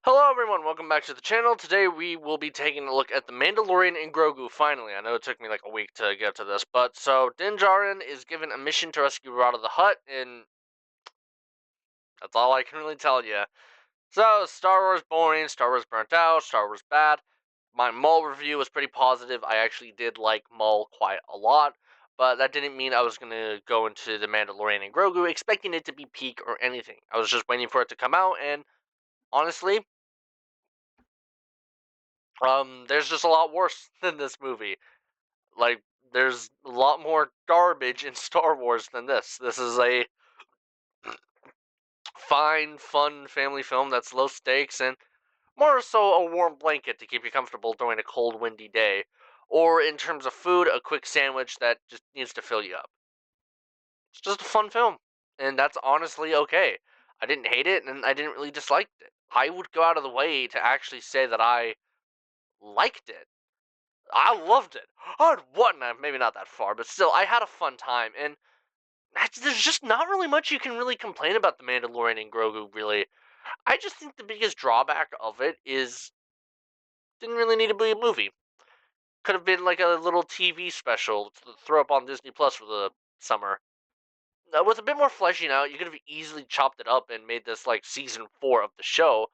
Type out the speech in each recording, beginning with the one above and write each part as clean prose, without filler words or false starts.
Hello everyone, welcome back to the channel. Today we will be taking a look at the Mandalorian and Grogu finally. I know it took me like a week to get to this, but so Din Djarin is given a mission to rescue Rada the Hutt, and that's all I can really tell you. So, Star Wars boring, Star Wars burnt out, Star Wars bad. My Maul review was pretty positive. I actually did like Maul quite a lot, but that didn't mean I was going to go into the Mandalorian and Grogu expecting it to be peak or anything. I was just waiting for it to come out, and honestly, there's just a lot worse than this movie. Like, there's a lot more garbage in Star Wars than this. This is a fine, fun family film that's low stakes and more so a warm blanket to keep you comfortable during a cold, windy day. Or in terms of food, a quick sandwich that just needs to fill you up. It's just a fun film. And that's honestly okay. I didn't hate it and I didn't really dislike it. I would go out of the way to actually say that I liked it. I loved it. I'd what? Maybe not that far, but still, I had a fun time. And there's just not really much you can really complain about the Mandalorian and Grogu. Really, I just think the biggest drawback of it is didn't really need to be a movie. Could have been like a little TV special to throw up on Disney Plus for the summer. With a bit more fleshing out, you could have easily chopped it up and made this like season 4 of the show.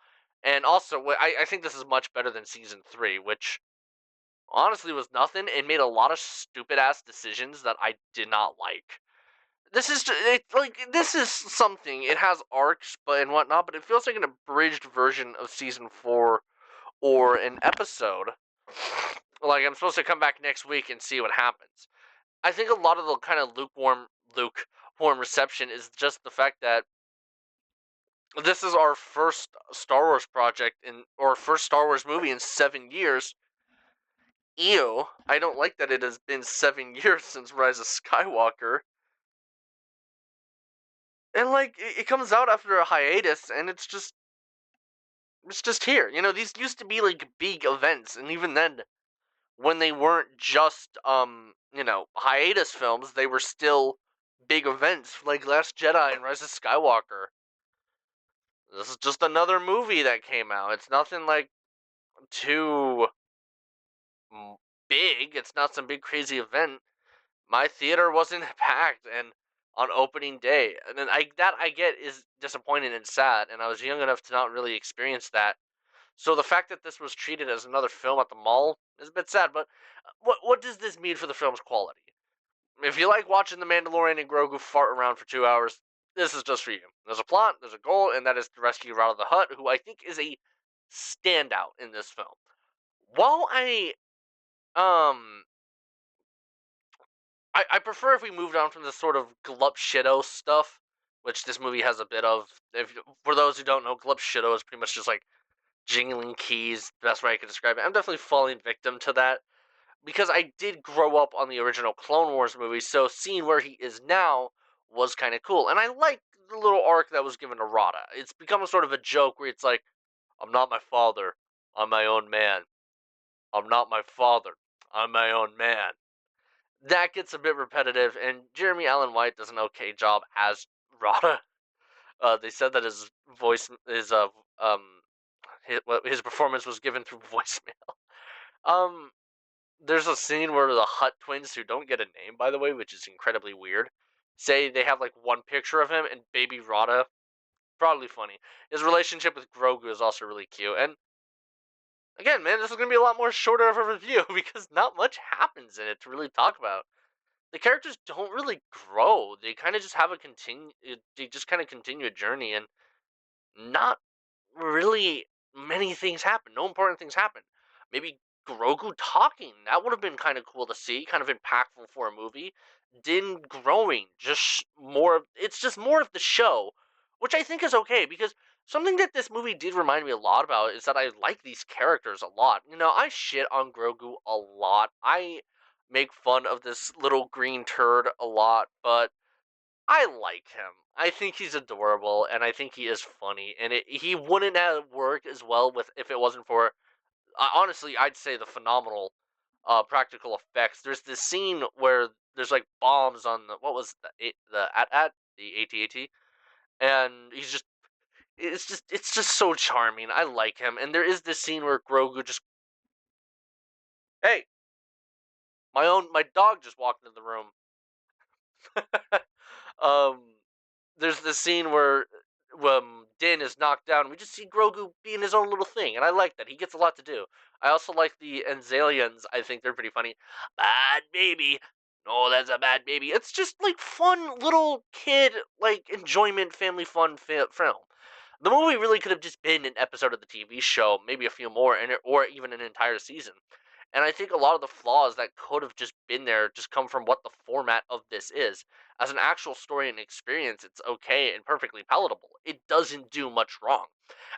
And also, I think this is much better than season 3, which honestly was nothing and made a lot of stupid ass decisions that I did not like. This is this is something. It has arcs, but and whatnot, but it feels like an abridged version of season 4 or an episode. Like I'm supposed to come back next week and see what happens. I think a lot of the kind of lukewarm reception is just the fact that this is our first Star Wars project or first Star Wars movie in 7 years. Ew, I don't like that it has been 7 years since Rise of Skywalker. And like it comes out after a hiatus and it's just here. These used to be like big events, and even then when they weren't just hiatus films, they were still big events like Last Jedi and Rise of Skywalker. This is just another movie that came out. It's nothing like too big. It's not some big crazy event. My theater wasn't packed and on opening day. And then I get is disappointing and sad, and I was young enough to not really experience that. So the fact that this was treated as another film at the mall is a bit sad, but what does this mean for the film's quality? If you like watching The Mandalorian and Grogu fart around for 2 hours, this is just for you. There's a plot, there's a goal, and that is to rescue Rada the Hutt, who I think is a standout in this film. While um I prefer if we moved on from this sort of glup shitto stuff, which this movie has a bit of. If for those who don't know, glup shitto is pretty much just like jingling keys. The best way I could describe it. I'm definitely falling victim to that because I did grow up on the original Clone Wars movie, so seeing where he is now was kind of cool, and I like the little arc that was given to Rada. It's become a sort of a joke where it's like, "I'm not my father, I'm my own man. I'm not my father, I'm my own man." That gets a bit repetitive, and Jeremy Allen White does an okay job as Rada. They said that his voice, his performance was given through voicemail. Um, there's a scene where the Hutt twins, who don't get a name, by the way, which is incredibly weird, say they have like one picture of him, and baby Rada, probably funny. His relationship with Grogu is also really cute, and again, man, this is gonna be a lot more shorter of a review because not much happens in it to really talk about. The characters don't really grow. They kind of just have a continue. They just kind of continue a journey, and not really many things happen. No important things happen. Maybe Grogu talking. That would have been kind of cool to see. Kind of impactful for a movie. Din growing. Just more. It's just more of the show, which I think is okay because something that this movie did remind me a lot about is that I like these characters a lot. I shit on Grogu a lot. I make fun of this little green turd a lot, but I like him. I think he's adorable, and I think he is funny. And he wouldn't have worked as well with if it wasn't for honestly, I'd say the phenomenal practical effects. There's this scene where there's like bombs on the what was the at the AT-AT, and it's just so charming. I like him, and there is this scene where Grogu just, hey, my dog just walked into the room. um, there's this scene where Din is knocked down. We just see Grogu being his own little thing, and I like that. He gets a lot to do. I also like the Enzalians. I think they're pretty funny. Bad baby. No, that's a bad baby. It's just like fun little kid like enjoyment, family fun film. The movie really could have just been an episode of the TV show, maybe a few more, or even an entire season. And I think a lot of the flaws that could have just been there just come from what the format of this is. As an actual story and experience, it's okay and perfectly palatable. It doesn't do much wrong.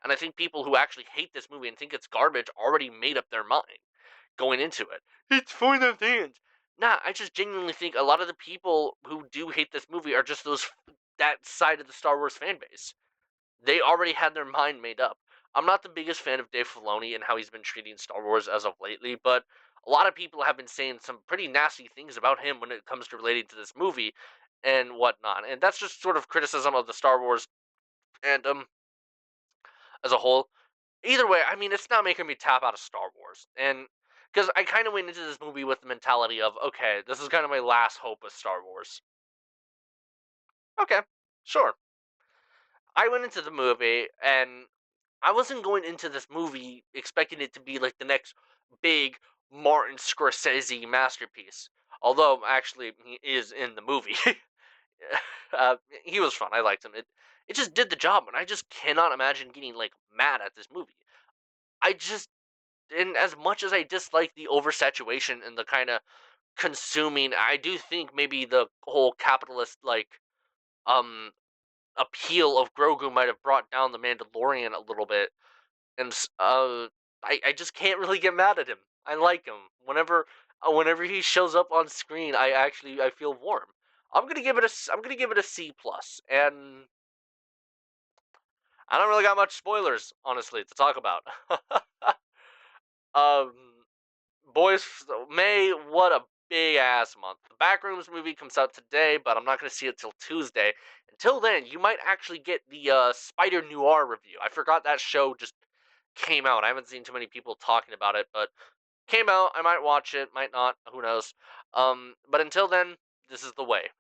And I think people who actually hate this movie and think it's garbage already made up their mind going into it. It's for the fans. Nah, I just genuinely think a lot of the people who do hate this movie are just that side of the Star Wars fan base. They already had their mind made up. I'm not the biggest fan of Dave Filoni and how he's been treating Star Wars as of lately, but a lot of people have been saying some pretty nasty things about him when it comes to relating to this movie and whatnot. And that's just sort of criticism of the Star Wars fandom as a whole. Either way, I mean, it's not making me tap out of Star Wars. And because I kind of went into this movie with the mentality of, okay, this is kind of my last hope of Star Wars. Okay, sure. I went into the movie and I wasn't going into this movie expecting it to be like the next big Martin Scorsese masterpiece. Although, actually, he is in the movie. uh, he was fun. I liked him. It just did the job, and I just cannot imagine getting like mad at this movie. I just, and as much as I dislike the oversaturation and the kind of consuming, I do think maybe the whole capitalist um appeal of Grogu might have brought down the Mandalorian a little bit. And I just can't really get mad at him. I like him. Whenever he shows up on screen, I feel warm. I'm gonna give it a C plus, and I don't really got much spoilers, honestly, to talk about. um, boys, May, what a big ass month. The Backrooms movie comes out today, but I'm not gonna see it till Tuesday. Until then, you might actually get the Spider Noir review. I forgot that show just came out. I haven't seen too many people talking about it, but came out. I might watch it, might not. Who knows? But until then, this is the way.